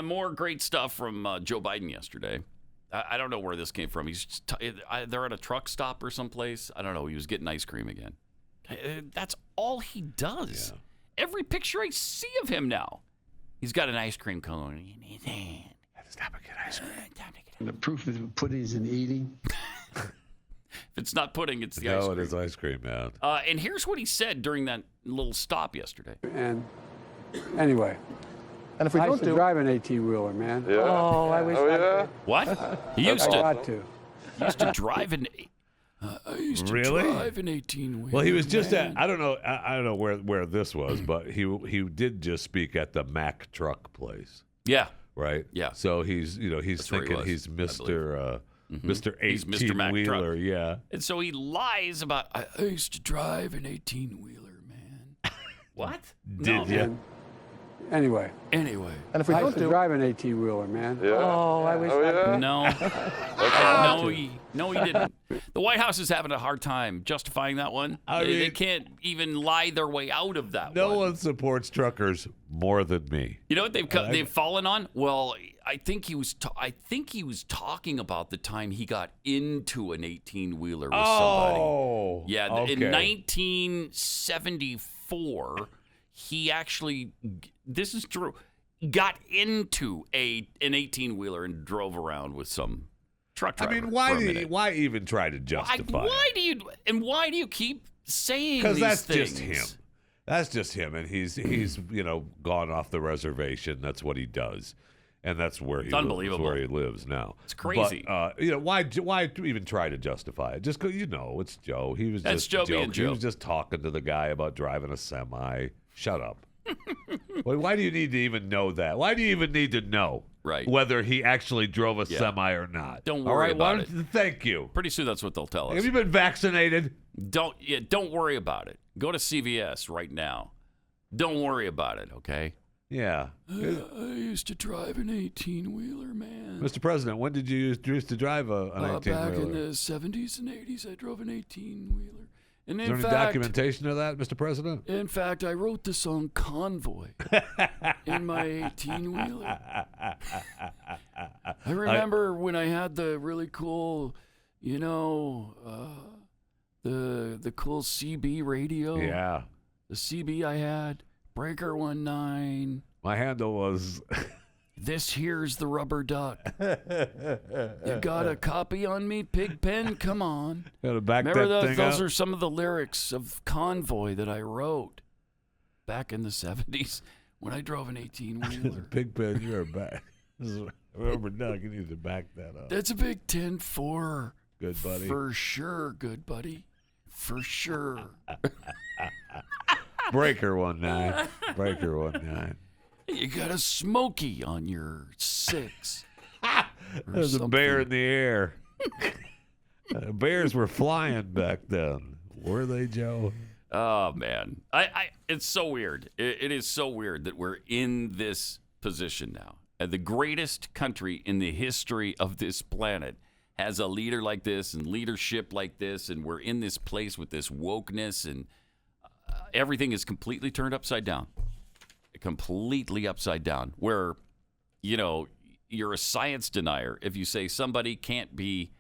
More great stuff from Joe Biden yesterday. I don't know where this came from. He's just they're at a truck stop or someplace. I don't know. He was getting ice cream again. That's all he does. Yeah. Every picture I see of him now, he's got an ice cream cone in his hand. Stop and get ice cream. The proof of the pudding is in eating. If it's not pudding, it's the ice cream. No, it is ice cream, man. And here's what he said during that little stop yesterday. And anyway, and if we I don't used to drive an 18-wheeler, man. Yeah. Oh, I wish I could. What? He used to. I got to. He used to drive an. I used to drive an 18-wheeler. Well, he was just at. I don't know where this was, but he did just speak at the Mack truck place. Yeah. Right. Yeah. So he's thinking he's Mr. Mr. 18-wheeler. Yeah. And so he lies about. I used to drive an 18-wheeler, man. What? Did you? Anyway. And if we I don't used to drive an 18-wheeler, man. Yeah. Oh, I wish I could. No. No, he didn't. The White House is having a hard time justifying that one. They can't even lie their way out of that one. No one supports truckers more than me. You know what they've fallen on? Well, I think he was talking about the time he got into an 18-wheeler with somebody. Oh. Yeah, okay. in 1974, he actually, this is true, got into an 18-wheeler and drove around with some truck driver. I mean, why even try to justify it? Why do you keep saying these things? Because that's just him. That's just him, and he's gone off the reservation. That's what he does, and that's where he lives now. It's crazy. But, why even try to justify it? Just it's Joe. He was That's just Joe joking. being Joe. He was just talking to the guy about driving a semi. Shut up. Why do you need to even know that? Why do you even need to know whether he actually drove a semi or not? Don't worry about it. Thank you. Pretty soon that's what they'll tell us. Have you been vaccinated? Don't worry about it. Go to CVS right now. Don't worry about it, okay? Yeah. I used to drive an 18-wheeler, man. Mr. President, when did you used to drive an 18-wheeler? Back in the 70s and 80s, I drove an 18-wheeler. And Is there any documentation of that, Mr. President? In fact, I wrote the song Convoy in my 18-wheeler. I remember when I had the really cool, the cool CB radio. Yeah. The CB I had, Breaker 19. My handle was... This here's the rubber duck. You got a copy on me, Pigpen? Come on. Gotta back Remember that thing those up? are some of the lyrics of Convoy that I wrote back in the 70s when I drove an 18-wheeler. Pigpen, you're back. Rubber duck, you need to back that up. That's a Big 10-4. Good buddy. For sure, good buddy. For sure. Breaker 19. Breaker 19. You got a Smoky on your 6. There's a bear in the air. Bears were flying back then. Were they, Joe? Oh, man. It's so weird. It is so weird that we're in this position now. The greatest country in the history of this planet has a leader like this and leadership like this, and we're in this place with this wokeness, and everything is completely turned upside down. Completely upside down, where you're a science denier if you say somebody can't be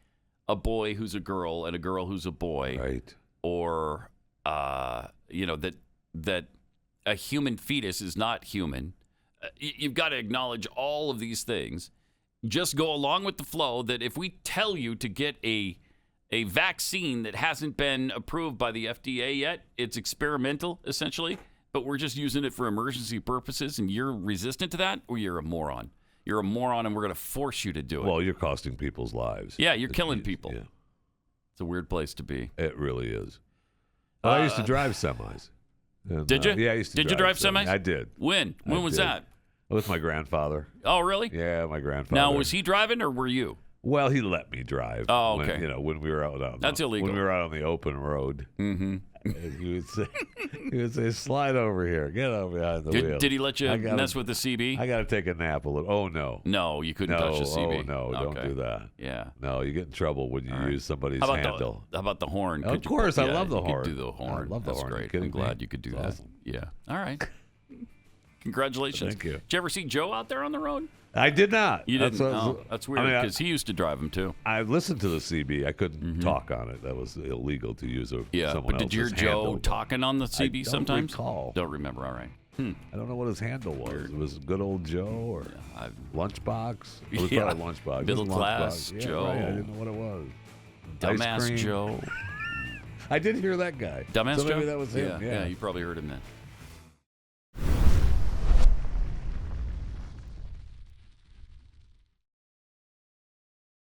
a boy who's a girl and a girl who's a boy, right? Or that a human fetus is not human. You've got to acknowledge all of these things. Just go along with the flow that if we tell you to get a vaccine that hasn't been approved by the FDA yet, it's experimental essentially. But we're just using it for emergency purposes, and you're resistant to that, or you're a moron. You're a moron, and we're going to force you to do it. Well, you're costing people's lives. Yeah, you're killing people. Yeah. It's a weird place to be. It really is. I used to drive semis. And, did you? Yeah, I used to. Did you drive semis? I did. When? When was that? With my grandfather. Oh, really? Yeah, my grandfather. Now, was he driving, or were you? Well, he let me drive. Oh, okay. When we were out on that's illegal. When we were out on the open road. Mm-hmm. He would say, slide over here. Get over behind the wheel. Did he let you mess with the CB? I got to take a nap a little. Oh, no. No, you couldn't touch the CB. Oh, no, don't do that. Yeah. No, you get in trouble when you use somebody's handle. How about the horn? Of course, I love the horn. You could do the horn. I love the That's horn. great. I'm glad you could do that. Awesome. Yeah. All right. Congratulations. Thank you. Did you ever see Joe out there on the road? I did not. You didn't? That's, That's weird because he used to drive them too. I listened to the CB. I couldn't talk on it. That was illegal to use someone but did you hear else's Joe handle. talking on the CB sometimes? Recall. Don't remember. All right. I don't know what his handle was. Weird. It was good old Joe or Lunchbox. It was probably Lunchbox. Middle class Lunchbox. Joe. Right. I didn't know what it was. Dumbass Joe. I did hear that guy. Dumbass so Joe? Maybe that was him. Yeah, you probably heard him then.